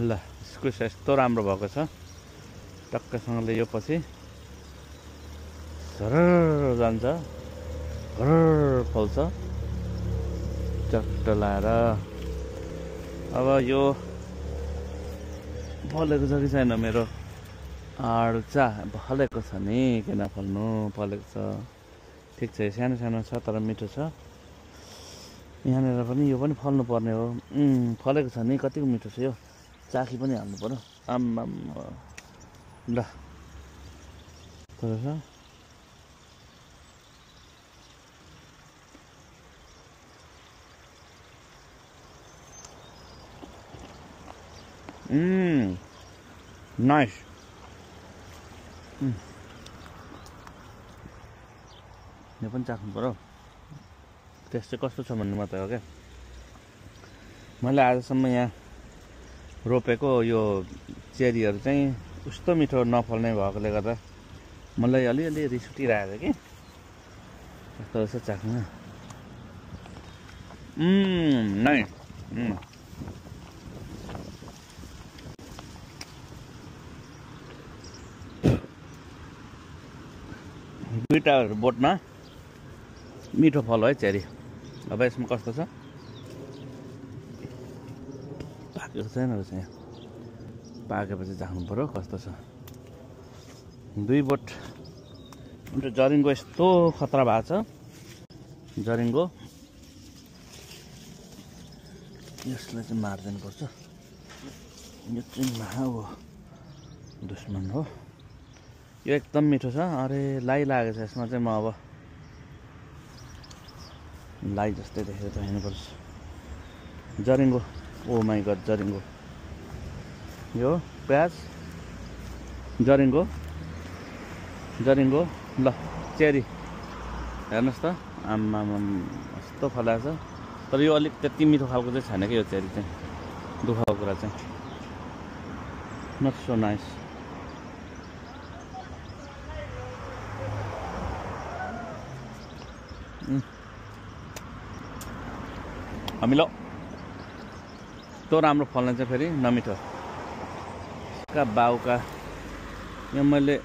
ल इस्कुस यस्तो राम्रो भएको छ टक्कसँगले यो पछि सरर जान्छ घरर फल्छ चट्ट लाएर अब यो फलेको छ कि छैन मेरो आडचा फलेको छ नि किन फल्नु फलेको छ ठिक छ सानो सानो छ तर मिठो छ यहाँनिर पनि यो पनि फल्नु पर्ने हो फलेको छ नि कतिको मिठो छ यो चाखी पनि हाल्नु पर्यो आम्माम ल तर नाइस यो पनि चाख्नु पर्यो टेस्ट चाहिँ कस्तो छ भन्ने मात्रै हो क्या मैले आजसम्म यहाँ रोपेको यो चेरीहरू चाहिँ उस्तो मिठो नफल्ने भएकोले गर्दा मलाई अलिअलि रिस उठिरहेको कि कस्तो रहेछ चाख्न नाइस दुईटा बोटमा मिठो फल है चेरी अब यसमा कस्तो छ पाकेको छैन रहेछ यहाँ पाकेपछि चाख्नु पर्यो कस्तो छ दुई बोट जरिङ्गो यस्तो खतरा भएको छ जरिङ्गो यसलाई चाहिँ मारिदिनुपर्छ यो चाहिँ महा हो दुश्मन हो यो एकदम मिठो छ अरे लाई लागेको छ यसमा चाहिँ म अब लाई जस्तै देखेर त हिँड्नुपर्छ जरिङ्गो ओ माई गड जरिङ्गो यो प्याज जरिङ्गो ल चेरी हेर्नुहोस् त आम्माम यस्तो फलाएको छ तर यो अलिक त्यति मिठो खालको चाहिँ छैन कि यो चेरी चाहिँ दुःखको कुरा चाहिँ नट सो नाइस अमिलो यस्तो राम्रो फल्ने चाहिँ फेरि नमिठो का बाउका यहाँ मैले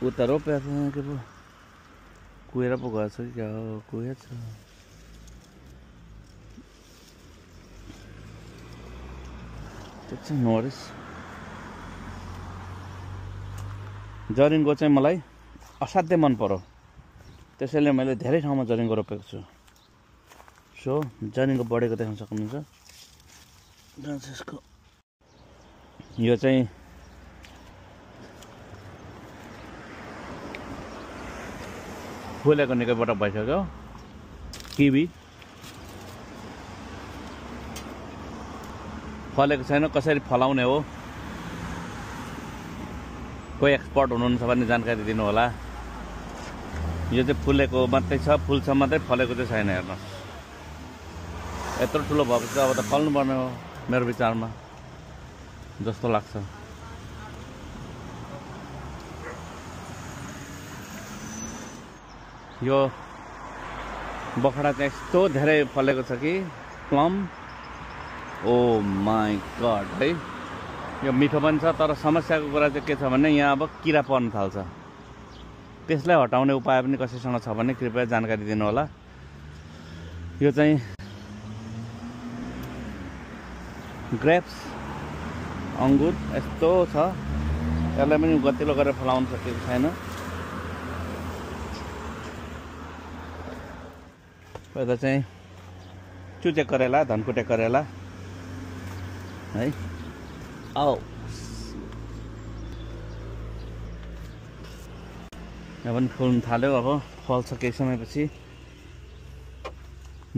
उता रोपेको थिएँ के पो कुहेर पो गएछ कि क्या हो कुहेछ त्यो चाहिँ नोरिस जरिङ्गो चाहिँ मलाई असाध्यै मन पर्यो त्यसैले मैले धेरै ठाउँमा जरिङ्गो रोपेको छु सो जरिङ्गो बढेको देख्न सक्नुहुन्छ यसको यो चाहिँ फुलेको निकै पटक भइसक्यो किवी फलेको छैन कसरी फलाउने हो कोही एक्सपर्ट हुनुहुन्छ भने जानकारी दिनु होला यो चाहिँ फुलेको मात्रै छ फुल्छ मात्रै फलेको चाहिँ छैन हेर्नुहोस् यत्रो ठुलो भएपछि अब त फल्नु पर्ने हो मेरो विचारमा जस्तो लाग्छ यो बखडा चाहिँ यस्तो धेरै फलेको छ कि प्लम ओ माई गड है यो मिठो पनि छ तर समस्याको कुरा चाहिँ के छ भने यहाँ अब किरा पर्न थाल्छ त्यसलाई हटाउने उपाय पनि कसैसँग छ भने कृपया जानकारी दिनु होला यो चाहिँ ग्रेप्स अङ्गुर यस्तो छ यसलाई पनि गतिलो गरेर फलाउन सकेको छैन यता चाहिँ चुचे करेला धनकुटे करेला है आओ यहाँ पनि फुल्न थाल्यो अब फल्छ केही समयपछि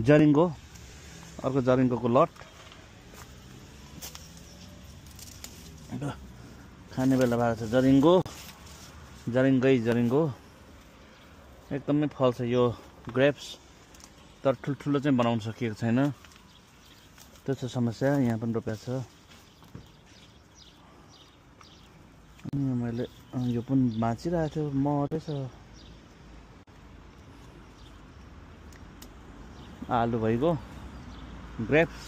जरिङ्गो अर्को जरिङ्गोको लट खाने बेला भएको छ जरिङ्गो एकदमै फल्छ यो ग्रेप्स तर ठुल्ठुलो चाहिँ बनाउन सकिएको छैन त्यो छ समस्या यहाँ पनि रोपेको छ अनि मैले यो पनि बाँचिरहेको थियो मरेछ आलु भइगयो ग्रेप्स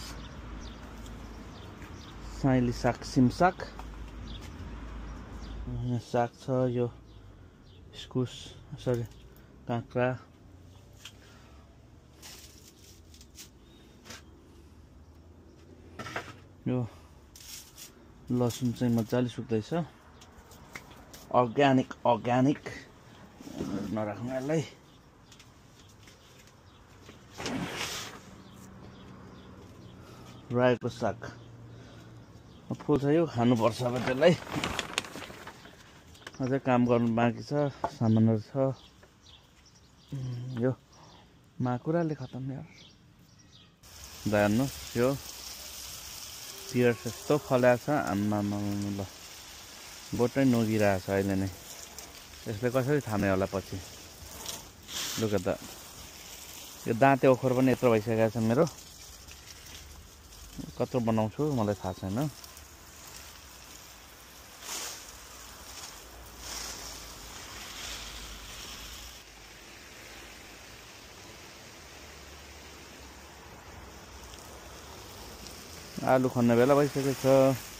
साइली साग सिमसाग यहाँ साग छ यो इस्कुस सरी काँक्रा यो लसुन चाहिँ मजाले सुक्दैछ अर्ग्यानिक नराख्नुलाई रायोको साग फुल छ यो खानुपर्छ अब त्यसलाई अझै काम गर्नु बाँकी छ सामानहरू छ यो माकुराले खतम यार हेर्नुहोस् यो पियर्स यस्तो फल्याएको छ आम्मामा ल बोटै नोगिरहेको छ अहिले नै यसले कसरी थाम्ने होला पछि लुक त यो दाँते ओखर पनि यत्रो भइसकेको छ मेरो कत्रो बनाउँछु मलाई थाहा छैन आलु खन्न बेला भइसकेको छ